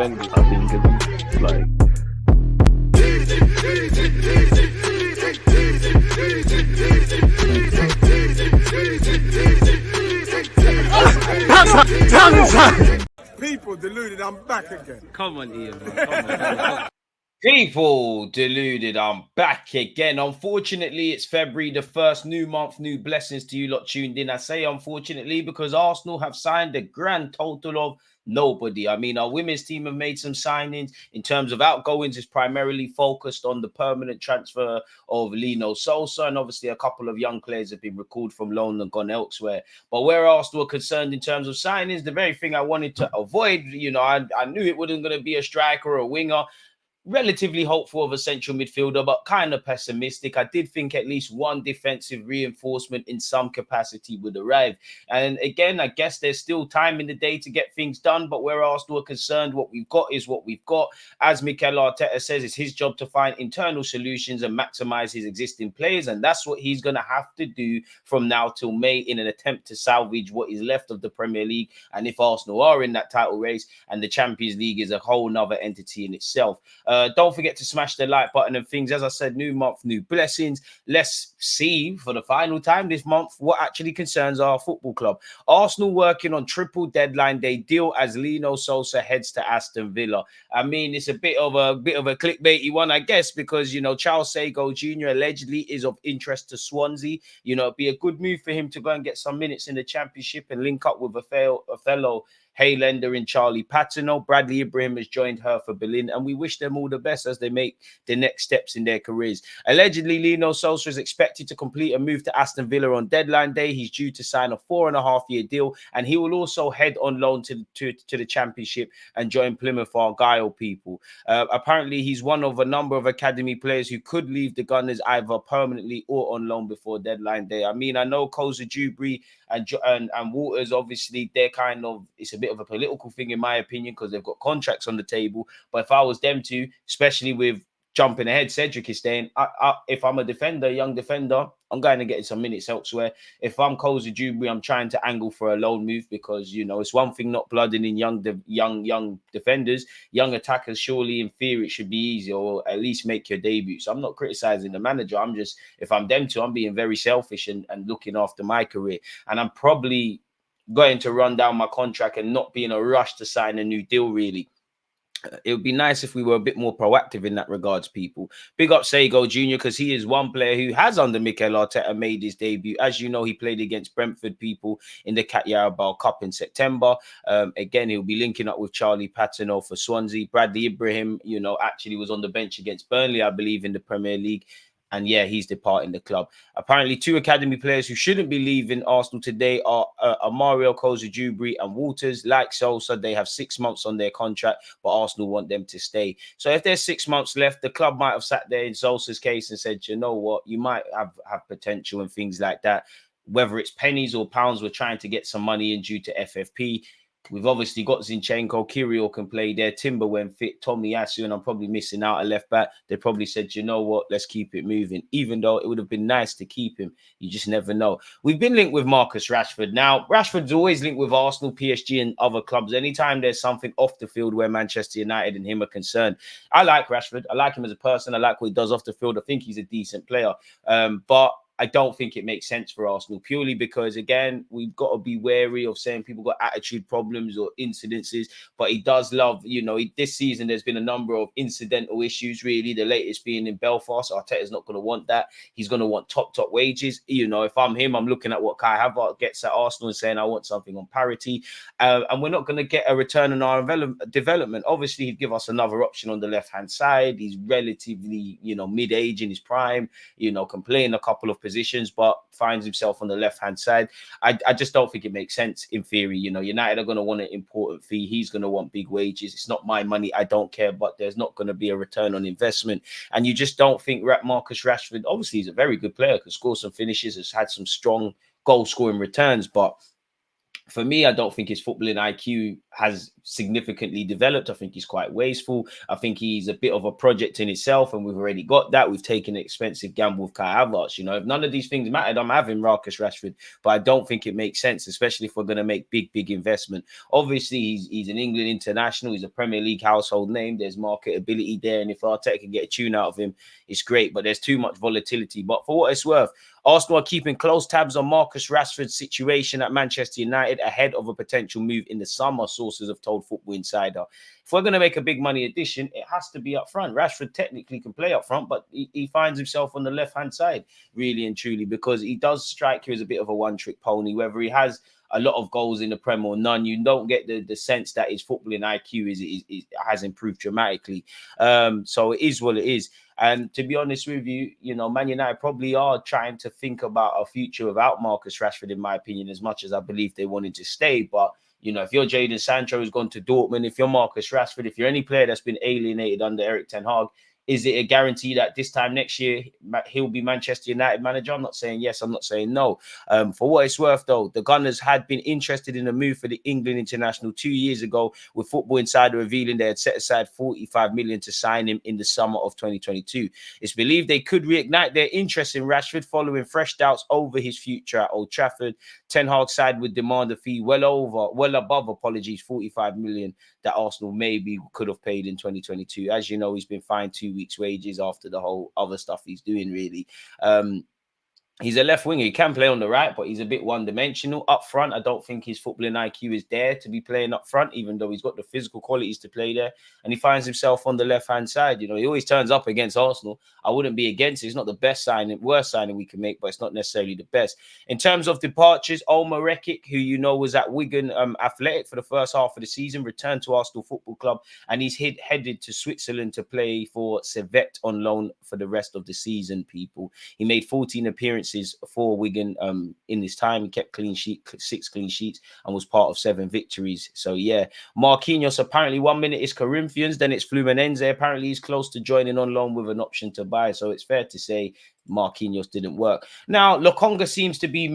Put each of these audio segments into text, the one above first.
defenders, I think, it's like. People deluded, I'm back again. Come on, Ian, man. Come on. People deluded, I'm back again. Unfortunately, it's February the 1st, new month, new blessings to you lot tuned in. I say unfortunately because Arsenal have signed a grand total of nobody. I mean, our women's team have made some signings. In terms of outgoings, it's primarily focused on the permanent transfer of Lino Sosa, and obviously a couple of young players have been recalled from loan and gone elsewhere. But where Arsenal are concerned in terms of signings, the very thing I wanted to avoid, I knew it wasn't going to be a striker or a winger. Relatively hopeful of a central midfielder, but kind of pessimistic. I did think at least one defensive reinforcement in some capacity would arrive. And again, I guess there's still time in the day to get things done, but where Arsenal are concerned, what we've got is what we've got. As Mikel Arteta says, it's his job to find internal solutions and maximize his existing players, and that's what he's going to have to do from now till May in an attempt to salvage what is left of the Premier League. And if Arsenal are in that title race, and the Champions League is a whole nother entity in itself. Don't forget to smash the like button and things. As I said, new month, new blessings. Let's see for the final time this month what actually concerns our football club. Arsenal working on triple deadline day deal as Lino Sosa heads to Aston Villa. I mean, it's a bit of a clickbaity one, I guess, because Charles Sago Jr. allegedly is of interest to Swansea. It'd be a good move for him to go and get some minutes in the Championship and link up with a fellow Haylender in Charlie Patino. Bradley Ibrahim has joined her for Berlin, and we wish them all the best as they make the next steps in their careers. Allegedly, Lino Sosa is expected to complete a move to Aston Villa on deadline day. He's due to sign a 4.5-year deal, and he will also head on loan to the Championship and join Plymouth Argyle people. Apparently, he's one of a number of academy players who could leave the Gunners either permanently or on loan before deadline day. I mean, I know Koza Dewberry and Waters, obviously, they're it's a bit of a political thing in my opinion because they've got contracts on the table. But if I was them two, especially with jumping ahead, Cedric is staying. If I'm a young defender, I'm going to get some minutes elsewhere. If I'm Koza Dewberry, I'm trying to angle for a loan move because, it's one thing not blooding in young defenders. Young attackers, surely in theory, it should be easy or at least make your debut. So I'm not criticizing the manager. If I'm them two, I'm being very selfish and looking after my career. And I'm probably going to run down my contract and not be in a rush to sign a new deal, really. It would be nice if we were a bit more proactive in that regards, people. Big up Sago Jr. because he is one player who has, under Mikel Arteta, made his debut. As you know, he played against Brentford people in the Cat Yarabal Cup in September. Again, he'll be linking up with Charlie Patino for Swansea. Bradley Ibrahim, actually was on the bench against Burnley, I believe, in the Premier League. And yeah, he's departing the club. Apparently, two academy players who shouldn't be leaving Arsenal today are Mario Koza Dewberry and Waters. Like Sosa, they have 6 months on their contract, but Arsenal want them to stay. So if there's 6 months left, the club might have sat there in Sosa's case and said, you know what, you might have potential and things like that. Whether it's pennies or pounds, we're trying to get some money in due to FFP. We've obviously got Zinchenko, Kirill can play there, Timber when fit, Tommy Yasu, and I'm probably missing out a left back. They probably said, you know what, let's keep it moving. Even though it would have been nice to keep him, you just never know. We've been linked with Marcus Rashford. Now, Rashford's always linked with Arsenal, PSG, and other clubs. Anytime there's something off the field where Manchester United and him are concerned. I like Rashford. I like him as a person. I like what he does off the field. I think he's a decent player. But I don't think it makes sense for Arsenal purely because, again, we've got to be wary of saying people got attitude problems or incidences, but he does love, this season there's been a number of incidental issues, really, the latest being in Belfast. Arteta's not going to want that. He's going to want top wages. If I'm him, I'm looking at what Kai Havertz gets at Arsenal and saying, I want something on parity. And we're not going to get a return on our development. Obviously, he'd give us another option on the left-hand side. He's relatively, mid-age in his prime, can play in a couple of positions, but finds himself on the left-hand side. I just don't think it makes sense in theory. United are going to want an important fee. He's going to want big wages. It's not my money. I don't care, but there's not going to be a return on investment. And you just don't think Marcus Rashford, obviously he's a very good player, can score some finishes, has had some strong goal-scoring returns, but for me, I don't think his footballing IQ has significantly developed. I think he's quite wasteful. I think he's a bit of a project in itself, and we've already got that. We've taken an expensive gamble with Kai Havertz. You know, if none of these things mattered, I'm having Marcus Rashford, but I don't think it makes sense, especially if we're going to make big investment. Obviously, he's an England international. He's a Premier League household name. There's marketability there, and if Arteta can get a tune out of him, it's great. But there's too much volatility. But for what it's worth, Arsenal are keeping close tabs on Marcus Rashford's situation at Manchester United ahead of a potential move in the summer, sources have told Football Insider. If we're going to make a big money addition, it has to be up front. Rashford technically can play up front, but he finds himself on the left-hand side, really and truly, because he does strike you as a bit of a one-trick pony. Whether he has a lot of goals in the Prem or none, you don't get the sense that his footballing IQ has improved dramatically. So it is what it is. And to be honest with you, you know, Man United probably are trying to think about a future without Marcus Rashford, in my opinion, as much as I believe they wanted to stay. But, you know, if you're Jadon Sancho who's gone to Dortmund, if you're Marcus Rashford, if you're any player that's been alienated under Eric Ten Hag, is it a guarantee that this time next year he'll be Manchester United manager? I'm not saying yes, I'm not saying no. For what it's worth, though, the Gunners had been interested in a move for the England international 2 years ago, with Football Insider revealing they had set aside 45 million to sign him in the summer of 2022. It's believed they could reignite their interest in Rashford following fresh doubts over his future at Old Trafford. Ten Hag side would demand a fee well above 45 million that Arsenal maybe could have paid in 2022. As you know, he's been fined 2 weeks' wages after the whole other stuff he's doing, really. He's a left winger. He can play on the right, but he's a bit one-dimensional. Up front, I don't think his footballing IQ is there to be playing up front, even though he's got the physical qualities to play there. And he finds himself on the left-hand side. You know, he always turns up against Arsenal. I wouldn't be against it. It's not the best signing, worst signing we can make, but it's not necessarily the best. In terms of departures, Omar Rekik, who you know was at Wigan Athletic for the first half of the season, returned to Arsenal Football Club, and he's headed to Switzerland to play for Servette on loan for the rest of the season, people. He made 14 appearances for Wigan in this time. He kept 6 clean sheets and was part of 7 victories. So yeah, Marquinhos apparently 1 minute is Corinthians, then it's Fluminense. Apparently he's close to joining on loan with an option to buy. So it's fair to say Marquinhos didn't work. Now, Lokonga seems to be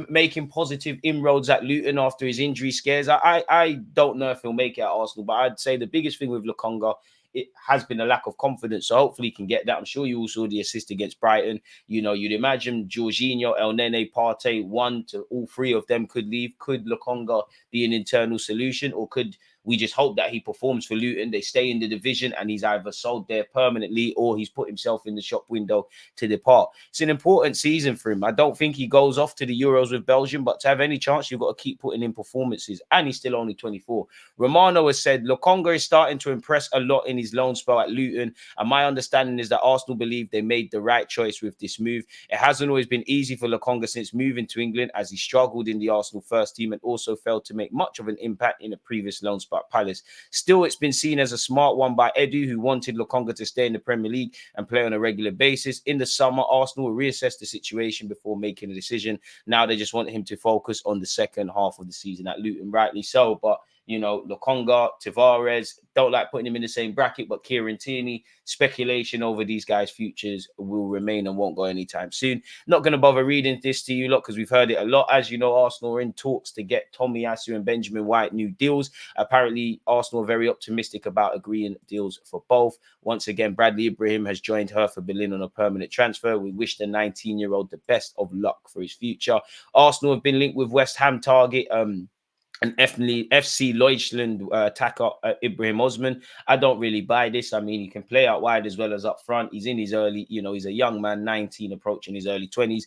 making positive inroads at Luton after his injury scares. I don't know if he'll make it at Arsenal, but I'd say the biggest thing with Lokonga, it has been a lack of confidence. So hopefully he can get that. I'm sure you all saw the assist against Brighton. You know, you'd imagine Jorginho, El Nene, Partey, one to all 3 of them could leave. Could Lokonga be an internal solution, or could we just hope that he performs for Luton, they stay in the division, and he's either sold there permanently or he's put himself in the shop window to depart? It's an important season for him. I don't think he goes off to the Euros with Belgium, but to have any chance, you've got to keep putting in performances, and he's still only 24. Romano has said Lokonga is starting to impress a lot in his loan spell at Luton, and my understanding is that Arsenal believe they made the right choice with this move. It hasn't always been easy for Lokonga since moving to England, as he struggled in the Arsenal first team and also failed to make much of an impact in a previous loan spell at Palace. Still, it's been seen as a smart one by Edu, who wanted Lokonga to stay in the Premier League and play on a regular basis. In the summer, Arsenal will reassess the situation before making a decision. Now they just want him to focus on the second half of the season at Luton, rightly so. But you know, Lokonga, Tavares, don't like putting him in the same bracket, but Kieran Tierney, speculation over these guys' futures will remain and won't go anytime soon. Not going to bother reading this to you lot because we've heard it a lot. As you know, Arsenal are in talks to get Tomiyasu and Benjamin White new deals. Apparently, Arsenal are very optimistic about agreeing deals for both. Once again, Bradley Ibrahim has joined Hertha Berlin on a permanent transfer. We wish the 19-year-old the best of luck for his future. Arsenal have been linked with West Ham target and FC Deutschland attacker Ibrahim Osman. I don't really buy this. I mean, he can play out wide as well as up front. He's in his early, you know, he's a young man, 19, approaching his early 20s.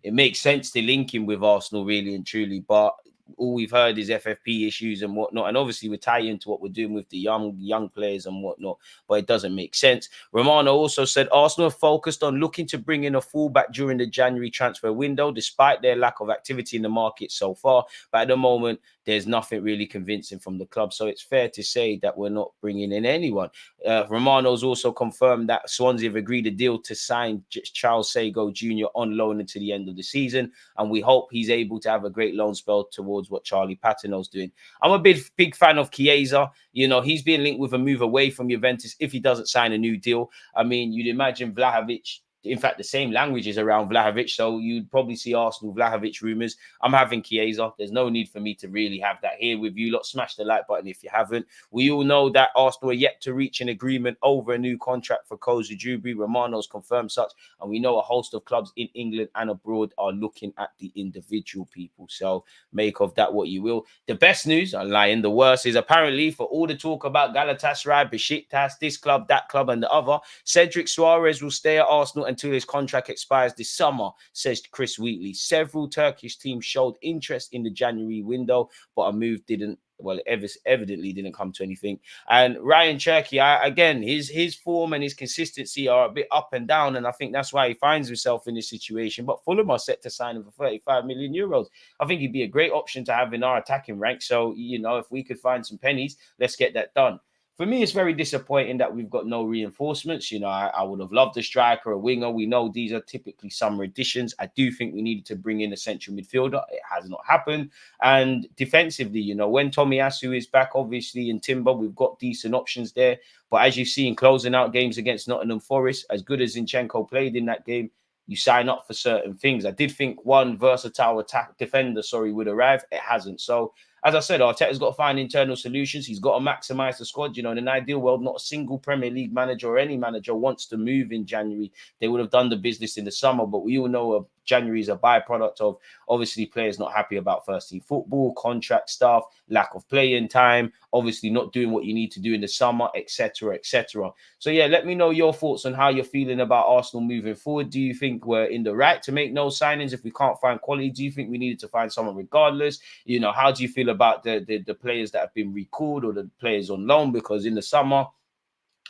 It makes sense to link him with Arsenal, really and truly, but all we've heard is FFP issues and whatnot. And obviously we're tying into what we're doing with the young players and whatnot, but it doesn't make sense. Romano also said Arsenal are focused on looking to bring in a fullback during the January transfer window, despite their lack of activity in the market so far. But at the moment, there's nothing really convincing from the club. So it's fair to say that we're not bringing in anyone. Romano's also confirmed that Swansea have agreed a deal to sign Charles Sago Jr. on loan until the end of the season. And we hope he's able to have a great loan spell towards what Charlie Patino's doing. I'm a big fan of Chiesa. You know, he's being linked with a move away from Juventus if he doesn't sign a new deal. I mean, you'd imagine Vlahovic in fact, the same languages around Vlahovic. So you'd probably see Arsenal Vlahovic rumours. I'm having Chiesa. There's no need for me to really have that here with you lot. Smash the like button if you haven't. We all know that Arsenal are yet to reach an agreement over a new contract for Kozu Jubi. Romano's confirmed such. And we know a host of clubs in England and abroad are looking at the individual people. So make of that what you will. The best news, I'm lying, the worst is apparently for all the talk about Galatasaray, Besiktas, this club, that club, and the other, Cedric Suarez will stay at Arsenal until his contract expires this summer, says Chris Wheatley. Several Turkish teams showed interest in the January window, but a move didn't, well, evidently didn't come to anything. And Ryan Cherky, again, his form and his consistency are a bit up and down, and I think that's why he finds himself in this situation. But Fulham are set to sign him for 35 million euros. I think he'd be a great option to have in our attacking rank. So, you know, if we could find some pennies, let's get that done. For me, it's very disappointing that we've got no reinforcements. You know, I would have loved a striker, a winger. We know these are typically summer additions. I do think we needed to bring in a central midfielder. It has not happened. And defensively, you know, when Tomiyasu is back, obviously, in Timber, we've got decent options there. But as you see in closing out games against Nottingham Forest, as good as Zinchenko played in that game, you sign up for certain things. I did think one versatile defender, would arrive. It hasn't. So, as I said, Arteta's got to find internal solutions. He's got to maximize the squad. You know, in an ideal world, not a single Premier League manager or any manager wants to move in January. They would have done the business in the summer, but we all know January is a byproduct of obviously players not happy about first team football, contract stuff, lack of playing time, obviously not doing what you need to do in the summer, etc., etc. So yeah, let me know your thoughts on how you're feeling about Arsenal moving forward. Do you think we're in the right to make no signings if we can't find quality? Do you think we needed to find someone regardless? You know, how do you feel about the players that have been recalled or the players on loan? Because in the summer,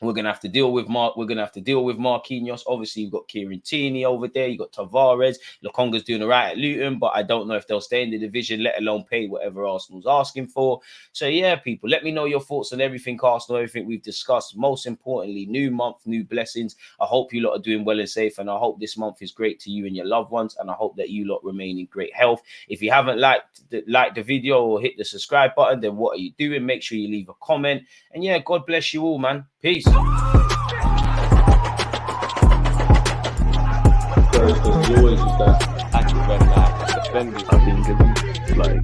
we're gonna have to deal with Marquinhos. Obviously, you've got Kieran Tierney over there. You got Tavares. Lokonga's doing all right at Luton, but I don't know if they'll stay in the division, let alone pay whatever Arsenal's asking for. So yeah, people, let me know your thoughts on everything Arsenal, everything we've discussed. Most importantly, new month, new blessings. I hope you lot are doing well and safe, and I hope this month is great to you and your loved ones, and I hope that you lot remain in great health. If you haven't liked the video or hit the subscribe button, then what are you doing? Make sure you leave a comment. And yeah, God bless you all, man. Peace. Because he always is that. I can run that. I think it's like.